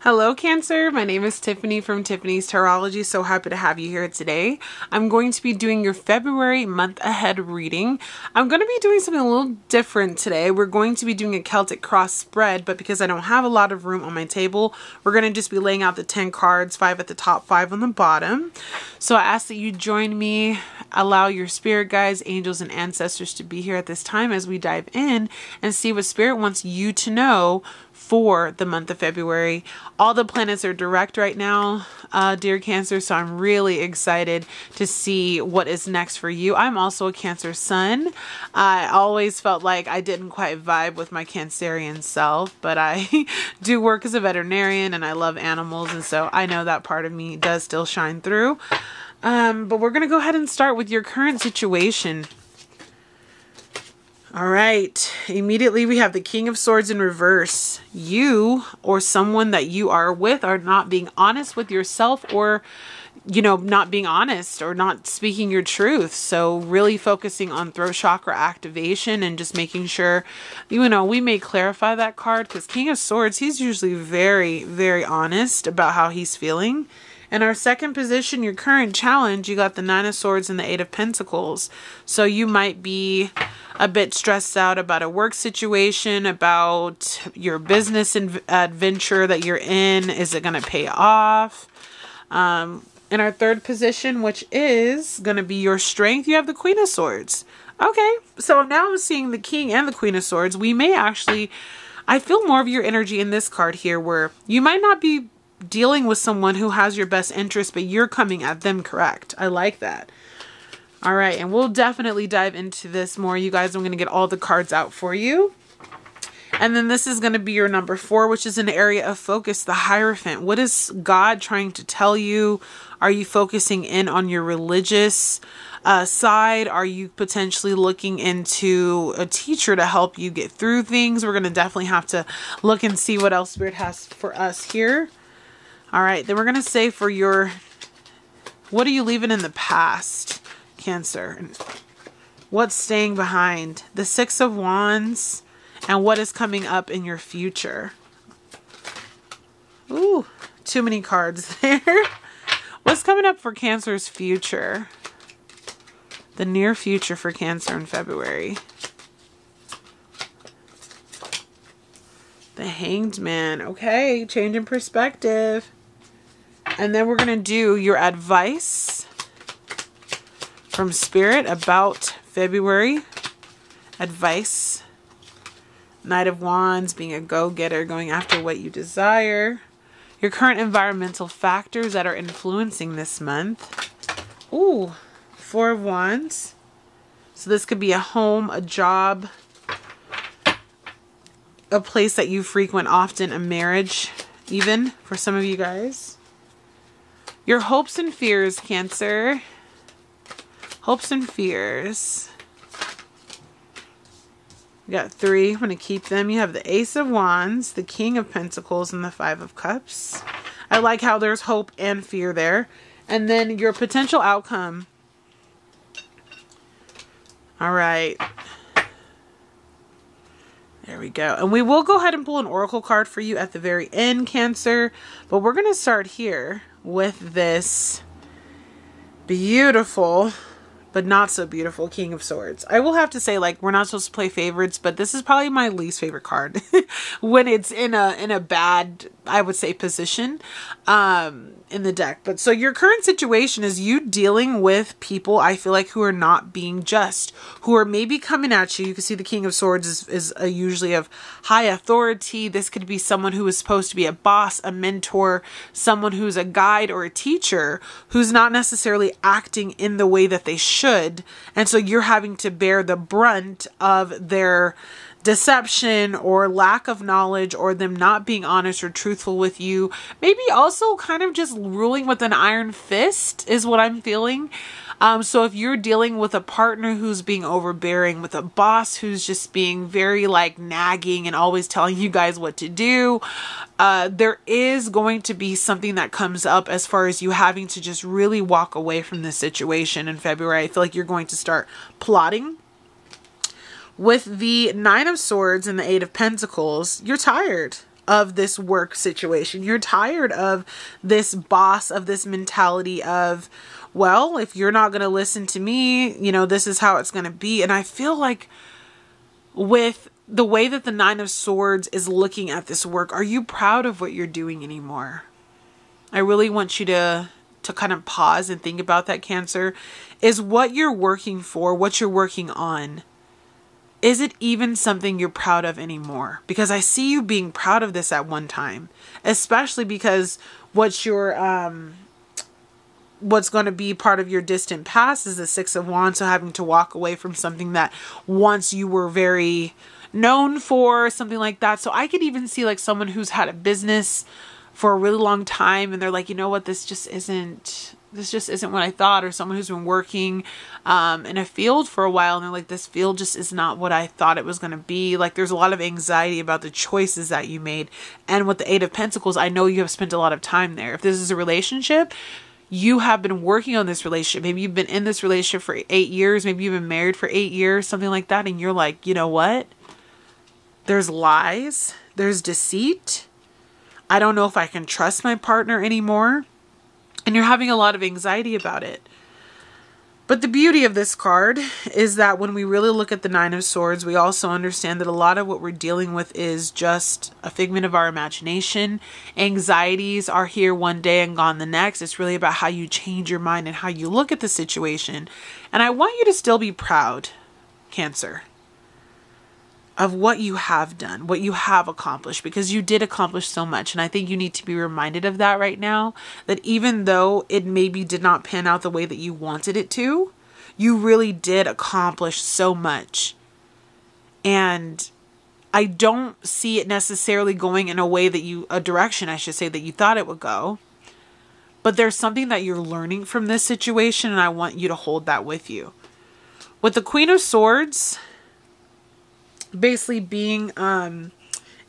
Hello Cancer, my name is Tiffany from Tiffany's Tarology. So happy to have you here today. I'm going to be doing your February month ahead reading. I'm going to be doing something a little different today. We're going to be doing a Celtic cross spread, but because I don't have a lot of room on my table, we're going to just be laying out the 10 cards, 5 at the top, 5 on the bottom. So I ask that you join me, allow your spirit guides, angels, and ancestors to be here at this time as we dive in and see what spirit wants you to know for the month of February. All the planets are direct right now, dear Cancer, so I'm really excited to see what is next for you. I'm also a Cancer sun. I always felt like I didn't quite vibe with my Cancerian self, but I do work as a veterinarian and I love animals, and so I know that part of me does still shine through. But we're going to go ahead and start with your current situation. All right, immediately we have the King of Swords in reverse. You or someone that you are with are not being honest with yourself, or, you know, not being honest or not speaking your truth. So really focusing on throat chakra activation and just making sure, you know, we may clarify that card because King of Swords, he's usually very, very honest about how he's feeling. In our second position, your current challenge, you got the Nine of Swords and the Eight of Pentacles. So you might be a bit stressed out about a work situation, about your business adventure that you're in. Is it going to pay off? In our third position, which is going to be your strength, you have the Queen of Swords. Okay, so now I'm seeing the King and the Queen of Swords. We may actually, I feel more of your energy in this card here, where you might not be dealing with someone who has your best interest, but you're coming at them correct. I like that. All right, and we'll definitely dive into this more, you guys. I'm going to get all the cards out for you. And then this is going to be your number 4, which is an area of focus, the Hierophant. What is God trying to tell you? Are you focusing in on your religious side? Are you potentially looking into a teacher to help you get through things? We're going to definitely have to look and see what else Spirit has for us here. All right, then we're going to say for your, what are you leaving in the past, Cancer? What's staying behind? The Six of Wands, and what is coming up in your future? Ooh, too many cards there. What's coming up for Cancer's future? The near future for Cancer in February. The Hanged Man. Okay, change in perspective. And then we're going to do your advice from Spirit about February. Advice. Knight of Wands, being a go-getter, going after what you desire. Your current environmental factors that are influencing this month. Ooh, Four of Wands. So this could be a home, a job, a place that you frequent often, a marriage, even for some of you guys. Your hopes and fears, Cancer. Hopes and fears. You got 3. I'm going to keep them. You have the Ace of Wands, the King of Pentacles, and the Five of Cups. I like how there's hope and fear there. And then your potential outcome. All right. There we go. And we will go ahead and pull an oracle card for you at the very end, Cancer. But we're going to start here with this beautiful, but not so beautiful King of Swords. I will have to say, like, we're not supposed to play favorites, but this is probably my least favorite card when it's in a bad, I would say, position in the deck. But so your current situation is you dealing with people, I feel like, who are not being just, who are maybe coming at you. You can see the King of Swords is usually of high authority. This could be someone who is supposed to be a boss, a mentor, someone who's a guide or a teacher who's not necessarily acting in the way that they should. And so you're having to bear the brunt of their deception or lack of knowledge, or them not being honest or truthful with you. Maybe also kind of just ruling with an iron fist is what I'm feeling. So if you're dealing with a partner who's being overbearing, with a boss who's just being very like nagging and always telling you guys what to do, there is going to be something that comes up as far as you having to just really walk away from this situation in February. I feel like you're going to start plotting. With the Nine of Swords and the Eight of Pentacles, you're tired. of this work situation. You're tired of this boss, of this mentality of, well, if you're not going to listen to me, you know, this is how it's going to be. And I feel like with the way that the Nine of Swords is looking at this work, are you proud of what you're doing anymore? I really want you to kind of pause and think about that, Cancer. Is what you're working for, what you're working on, is it even something you're proud of anymore? Because I see you being proud of this at one time, especially because what's going to be part of your distant past is the Six of Wands. So having to walk away from something that once you were very known for, something like that. So I could even see like someone who's had a business for a really long time and they're like, you know what, this just isn't what I thought. Or someone who's been working in a field for a while and they're like, this field just is not what I thought it was going to be. Like there's a lot of anxiety about the choices that you made. And with the Eight of Pentacles, I know you have spent a lot of time there. If this is a relationship, you have been working on this relationship. Maybe you've been in this relationship for 8 years. Maybe you've been married for 8 years, something like that. And you're like, you know what? There's lies. There's deceit. I don't know if I can trust my partner anymore. And you're having a lot of anxiety about it. But the beauty of this card is that when we really look at the Nine of Swords, we also understand that a lot of what we're dealing with is just a figment of our imagination. Anxieties are here one day and gone the next. It's really about how you change your mind and how you look at the situation. And I want you to still be proud, Cancer, of what you have done, what you have accomplished, because you did accomplish so much. And I think you need to be reminded of that right now, that even though it maybe did not pan out the way that you wanted it to, you really did accomplish so much. And I don't see it necessarily going in a direction, I should say, that you thought it would go. But there's something that you're learning from this situation, and I want you to hold that with you. With the Queen of Swords basically being an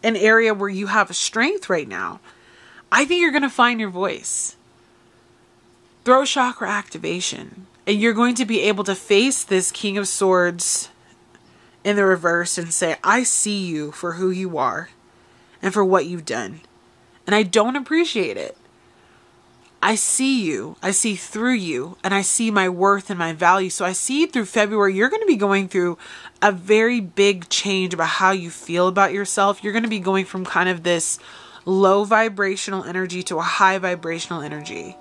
area where you have a strength right now, I think you're going to find your voice. Throat chakra activation. And you're going to be able to face this King of Swords in the reverse and say, I see you for who you are and for what you've done. And I don't appreciate it. I see you, I see through you, and I see my worth and my value. So I see through February, you're going to be going through a very big change about how you feel about yourself. You're going to be going from kind of this low vibrational energy to a high vibrational energy.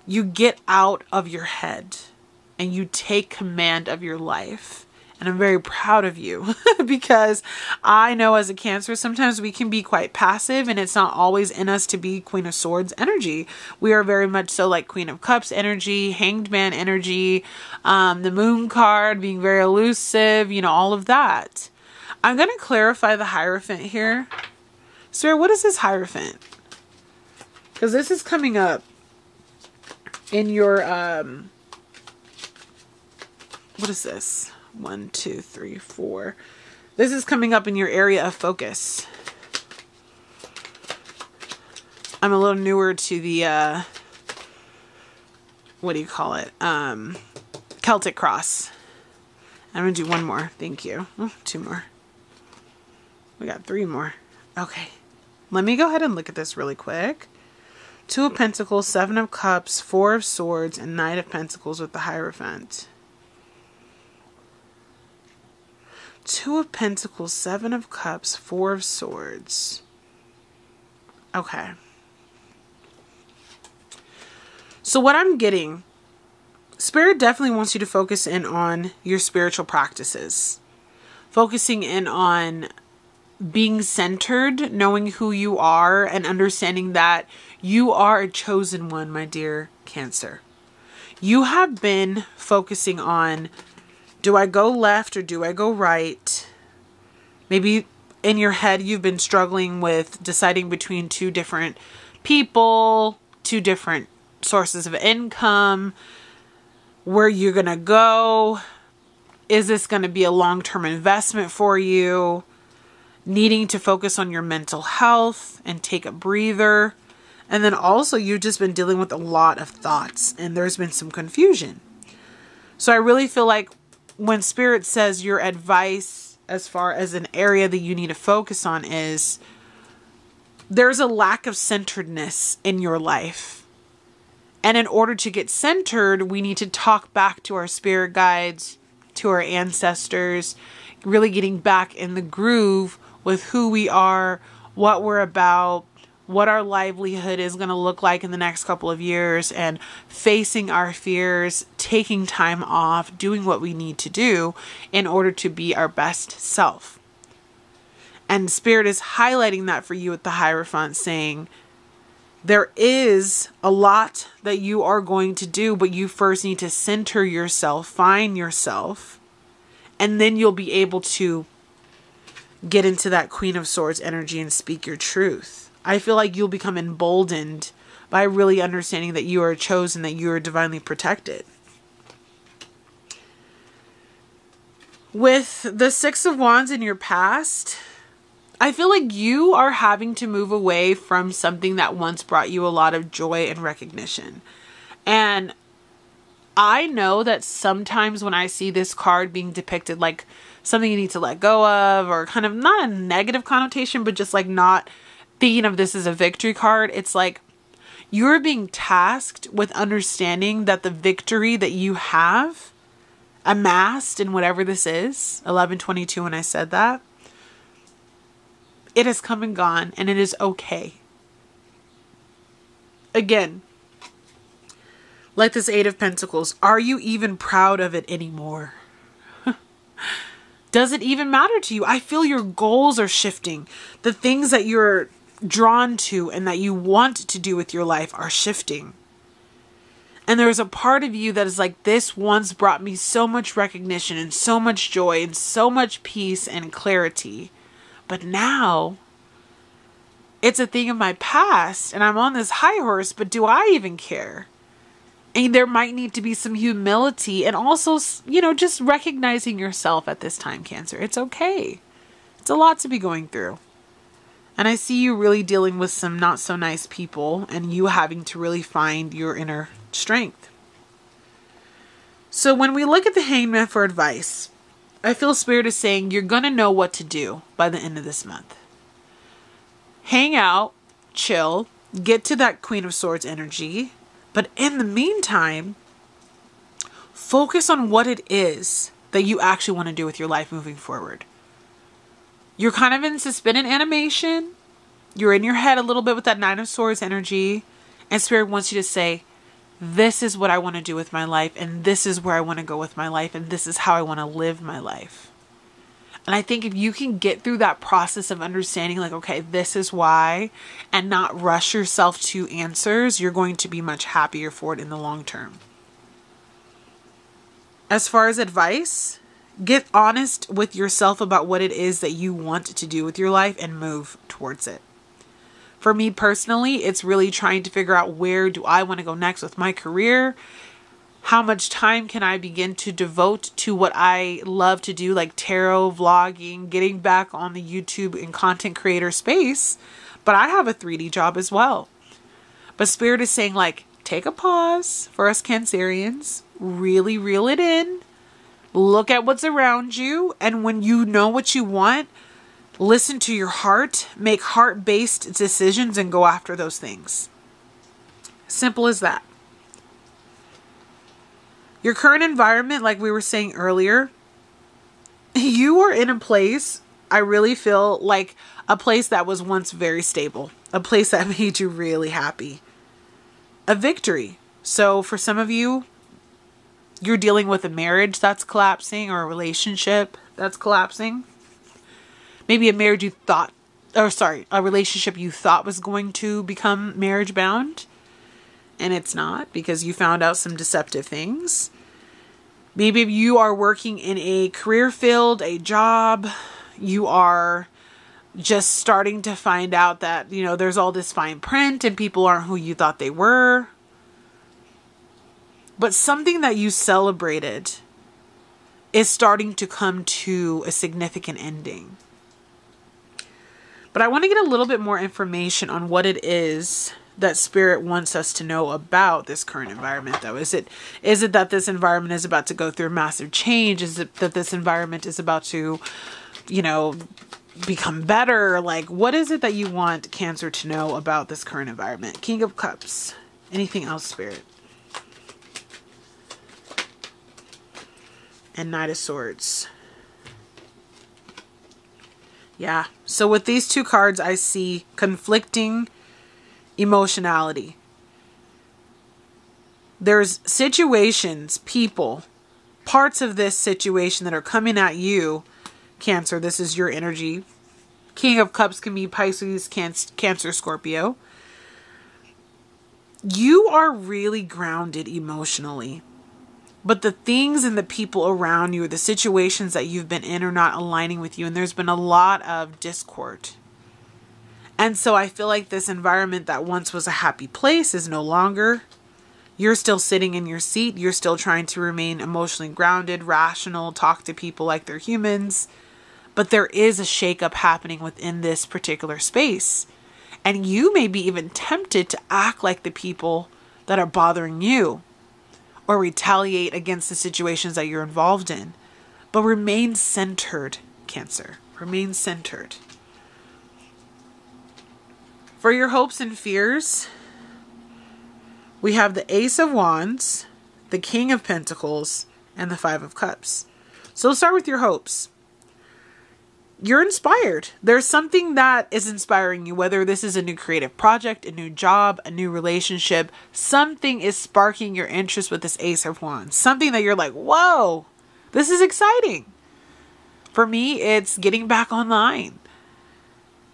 You get out of your head and you take command of your life. And I'm very proud of you because I know as a Cancer, sometimes we can be quite passive and it's not always in us to be Queen of Swords energy. We are very much so like Queen of Cups energy, Hanged Man energy, the Moon card, being very elusive, you know, all of that. I'm going to clarify the Hierophant here. Sir, what is this Hierophant? Because this is coming up in your, what is this? 1, 2, 3, 4. This is coming up in your area of focus. I'm a little newer to the, what do you call it? Celtic cross. I'm going to do one more. Thank you. Oh, 2 more. We got 3 more. Okay. Let me go ahead and look at this really quick. 2 of Pentacles, 7 of Cups, 4 of Swords, and 9 of Pentacles with the Hierophant. 2 of Pentacles, 7 of Cups, 4 of Swords. Okay. So what I'm getting, Spirit definitely wants you to focus in on your spiritual practices. Focusing in on being centered, knowing who you are, and understanding that you are a chosen one, my dear Cancer. You have been focusing on, do I go left or do I go right? Maybe in your head you've been struggling with deciding between 2 different people, 2 different sources of income, where you're going to go. Is this going to be a long-term investment for you? Needing to focus on your mental health and take a breather. And then also you've just been dealing with a lot of thoughts and there's been some confusion. So I really feel like when Spirit says your advice as far as an area that you need to focus on is there's a lack of centeredness in your life. And in order to get centered, we need to talk back to our spirit guides, to our ancestors, really getting back in the groove with who we are, what we're about, what our livelihood is going to look like in the next couple of years, and facing our fears, taking time off, doing what we need to do in order to be our best self. And Spirit is highlighting that for you at the Hierophant, saying there is a lot that you are going to do, but you first need to center yourself, find yourself, and then you'll be able to get into that Queen of Swords energy and speak your truth. I feel like you'll become emboldened by really understanding that you are chosen, that you are divinely protected. With the Six of Wands in your past, I feel like you are having to move away from something that once brought you a lot of joy and recognition. And I know that sometimes when I see this card being depicted like something you need to let go of, or kind of not a negative connotation, but just like not thinking of this as a victory card, it's like you're being tasked with understanding that the victory that you have amassed in whatever this is, 11/22 when I said that, it has come and gone, and it is okay. Again, like this Eight of Pentacles, are you even proud of it anymore? Does it even matter to you? I feel your goals are shifting. The things that you're drawn to and that you want to do with your life are shifting. And there's a part of you that is like, this once brought me so much recognition and so much joy and so much peace and clarity. But now it's a thing of my past and I'm on this high horse, but do I even care? And there might need to be some humility and also, you know, just recognizing yourself at this time, Cancer. It's okay. It's a lot to be going through. And I see you really dealing with some not so nice people and you having to really find your inner strength. So when we look at the Hangman for advice, I feel Spirit is saying you're going to know what to do by the end of this month. Hang out, chill, get to that Queen of Swords energy. But in the meantime, focus on what it is that you actually want to do with your life moving forward. You're kind of in suspended animation. You're in your head a little bit with that Nine of Swords energy. And Spirit wants you to say, this is what I want to do with my life. And this is where I want to go with my life. And this is how I want to live my life. And I think if you can get through that process of understanding like, okay, this is why, and not rush yourself to answers, you're going to be much happier for it in the long term. As far as advice, get honest with yourself about what it is that you want to do with your life and move towards it. For me personally, it's really trying to figure out where do I want to go next with my career. How much time can I begin to devote to what I love to do, like tarot, vlogging, getting back on the YouTube and content creator space. But I have a 3D job as well. But Spirit is saying like, take a pause for us Cancerians, really reel it in, look at what's around you. And when you know what you want, listen to your heart, make heart-based decisions and go after those things. Simple as that. Your current environment, like we were saying earlier, you are in a place, I really feel like a place that was once very stable. A place that made you really happy. A victory. So for some of you, you're dealing with a marriage that's collapsing or a relationship that's collapsing. Maybe a marriage you thought, a relationship you thought was going to become marriage bound. And it's not because you found out some deceptive things. Maybe if you are working in a career field, a job, you are just starting to find out that, you know, there's all this fine print and people aren't who you thought they were. But something that you celebrated is starting to come to a significant ending. But I want to get a little bit more information on what it is that Spirit wants us to know about this current environment, though. Is it that this environment is about to go through a massive change? Is it that this environment is about to, you know, become better? Like, what is it that you want Cancer to know about this current environment? King of Cups. Anything else, Spirit? And Knight of Swords. Yeah. So with these two cards, I see conflicting emotionality. There's situations, people, parts of this situation that are coming at you, Cancer. This is your energy. King of Cups can be Pisces, Cancer, Scorpio. You are really grounded emotionally. But the things and the people around you, or the situations that you've been in, are not aligning with you. And there's been a lot of discord. And so I feel like this environment that once was a happy place is no longer. You're still sitting in your seat. You're still trying to remain emotionally grounded, rational, talk to people like they're humans. But there is a shakeup happening within this particular space. And you may be even tempted to act like the people that are bothering you, or retaliate against the situations that you're involved in. But remain centered, Cancer. Remain centered. For your hopes and fears, we have the Ace of Wands, the King of Pentacles, and the Five of Cups. So let's start with your hopes. You're inspired. There's something that is inspiring you, whether this is a new creative project, a new job, a new relationship. Something is sparking your interest with this Ace of Wands. Something that you're like, whoa, this is exciting. For me, it's getting back online.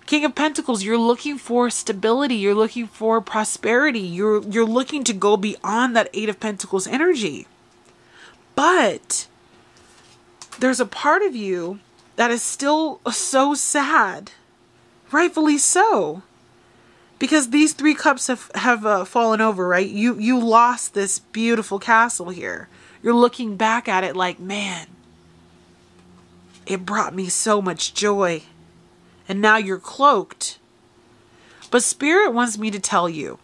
King of Pentacles, you're looking for stability. You're looking for prosperity. You're looking to go beyond that Eight of Pentacles energy. But there's a part of you that is still so sad, rightfully so, because these three cups have fallen over, right? You lost this beautiful castle here. You're looking back at it like, man, it brought me so much joy, and now you're cloaked. But Spirit wants me to tell you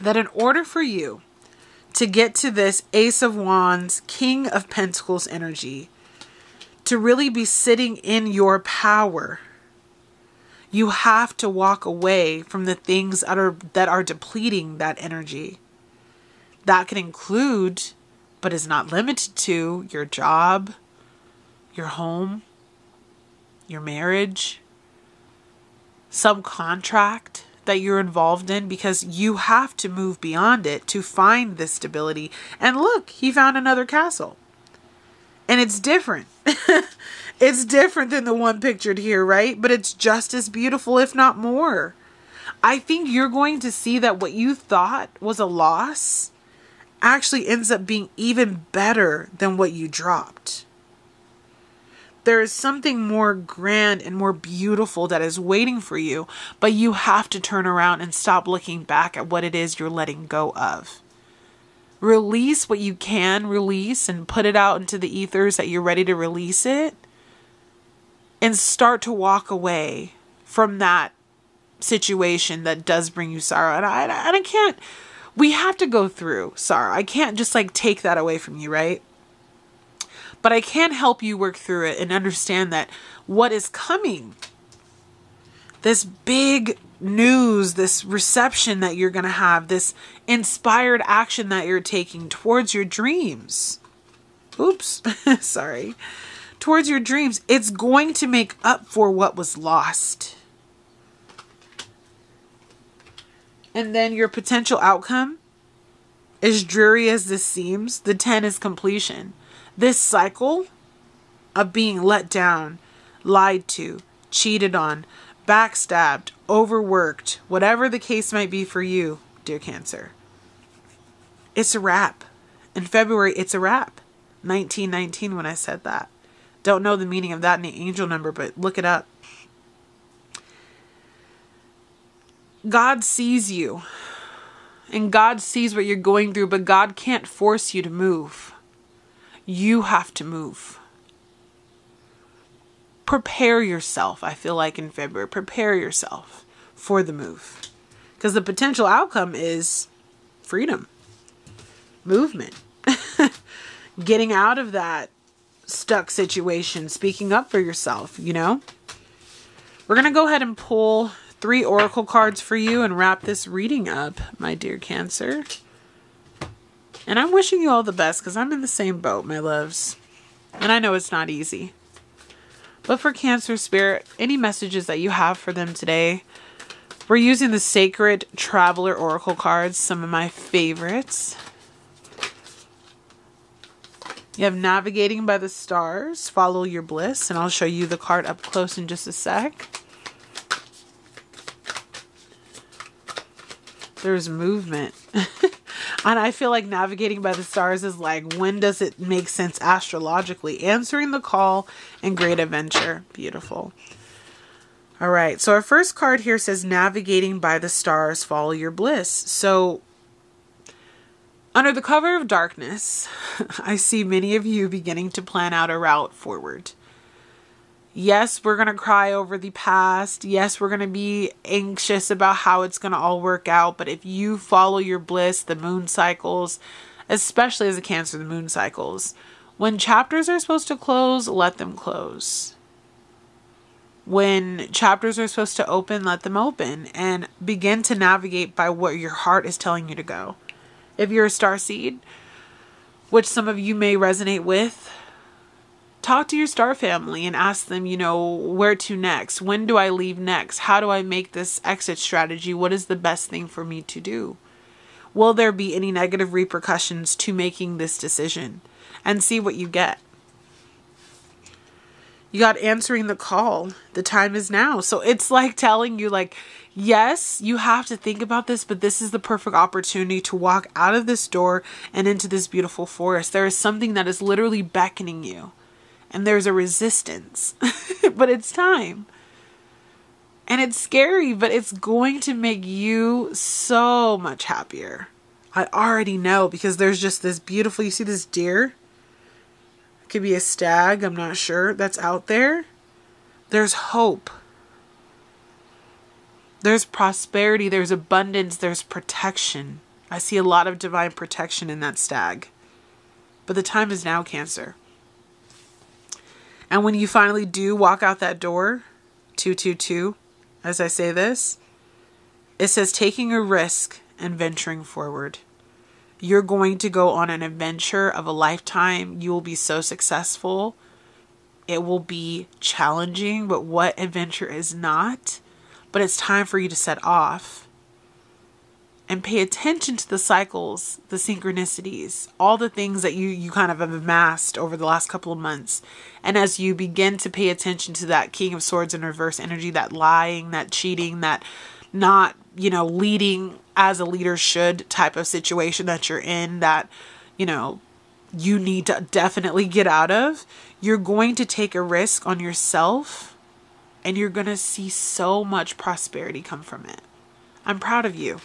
that in order for you to get to this Ace of Wands, King of Pentacles energy, to really be sitting in your power, you have to walk away from the things that are depleting that energy. That can include, but is not limited to, your job, your home, your marriage, some contract that you're involved in, because you have to move beyond it to find this stability. And look, he found another castle. And it's different. It's different than the one pictured here, right? But it's just as beautiful, if not more. I think you're going to see that what you thought was a loss actually ends up being even better than what you dropped. There is something more grand and more beautiful that is waiting for you, but you have to turn around and stop looking back at what it is you're letting go of. Release what you can release and put it out into the ethers that you're ready to release it, and start to walk away from that situation that does bring you sorrow. And I can't, we have to go through sorrow. I can't just like take that away from you, right? But I can help you work through it and understand that what is coming, this big news, this reception that you're going to have, this inspired action that you're taking towards your dreams. Oops, sorry. Towards your dreams, it's going to make up for what was lost. And then your potential outcome, as dreary as this seems, the 10 is completion. This cycle of being let down, lied to, cheated on, backstabbed, overworked, whatever the case might be for you, dear Cancer, it's a wrap. In February, it's a wrap. 1919 when I said that. Don't know the meaning of that in the angel number, but look it up. God sees you. And God sees what you're going through, but God can't force you to move. You have to move. Prepare yourself, I feel like in February. Prepare yourself for the move. Because the potential outcome is freedom. Movement. Getting out of that stuck situation. Speaking up for yourself, you know? We're going to go ahead and pull 3 oracle cards for you and wrap this reading up, my dear Cancer. And I'm wishing you all the best because I'm in the same boat, my loves. And I know it's not easy. But for Cancer Spirit, any messages that you have for them today, we're using the Sacred Traveler Oracle cards, some of my favorites. You have Navigating by the Stars, Follow Your Bliss, and I'll show you the card up close in just a sec. There's movement. And I feel like Navigating by the Stars is like, when does it make sense astrologically? Answering the Call and Great Adventure. Beautiful. All right. So our first card here says Navigating by the Stars, Follow Your Bliss. So under the cover of darkness, I see many of you beginning to plan out a route forward. Yes, we're going to cry over the past. Yes, we're going to be anxious about how it's going to all work out. But if you follow your bliss, the moon cycles, especially as a Cancer, the moon cycles, when chapters are supposed to close, let them close. When chapters are supposed to open, let them open. And begin to navigate by what your heart is telling you to go. If you're a starseed, which some of you may resonate with, talk to your star family and ask them, you know, where to next? When do I leave next? How do I make this exit strategy? What is the best thing for me to do? Will there be any negative repercussions to making this decision? And see what you get. You got Answering the Call. The time is now. So it's like telling you, like, yes, you have to think about this, but this is the perfect opportunity to walk out of this door and into this beautiful forest. There is something that is literally beckoning you. And there's a resistance, but it's time. And it's scary, but it's going to make you so much happier. I already know, because there's just this beautiful, you see this deer? It could be a stag, I'm not sure, that's out there. There's hope. There's prosperity, there's abundance, there's protection. I see a lot of divine protection in that stag. But the time is now, Cancer. And when you finally do walk out that door, 222, as I say this, it says taking a risk and venturing forward. You're going to go on an adventure of a lifetime. You will be so successful. It will be challenging, but what adventure is not? But it's time for you to set off and pay attention to the cycles, the synchronicities, all the things that you kind of have amassed over the last couple of months. And as you begin to pay attention to that King of Swords in reverse energy, that lying, that cheating, that not, you know, leading as a leader should type of situation that you're in, that, you know, you need to definitely get out of, you're going to take a risk on yourself and you're going to see so much prosperity come from it. I'm proud of you.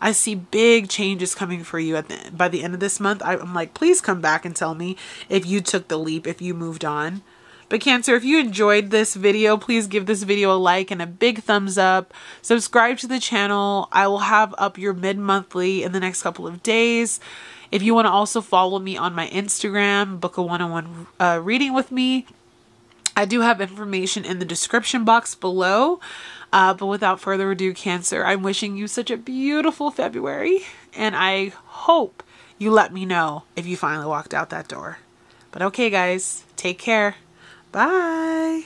I see big changes coming for you by the end of this month. I'm like, please come back and tell me if you took the leap, if you moved on. But Cancer, if you enjoyed this video, please give this video a like and a big thumbs up. Subscribe to the channel. I will have up your mid-monthly in the next couple of days. If you want to also follow me on my Instagram, book a one-on-one reading with me. I do have information in the description box below. But without further ado, Cancer, I'm wishing you such a beautiful February. And I hope you let me know if you finally walked out that door. But okay, guys, take care. Bye.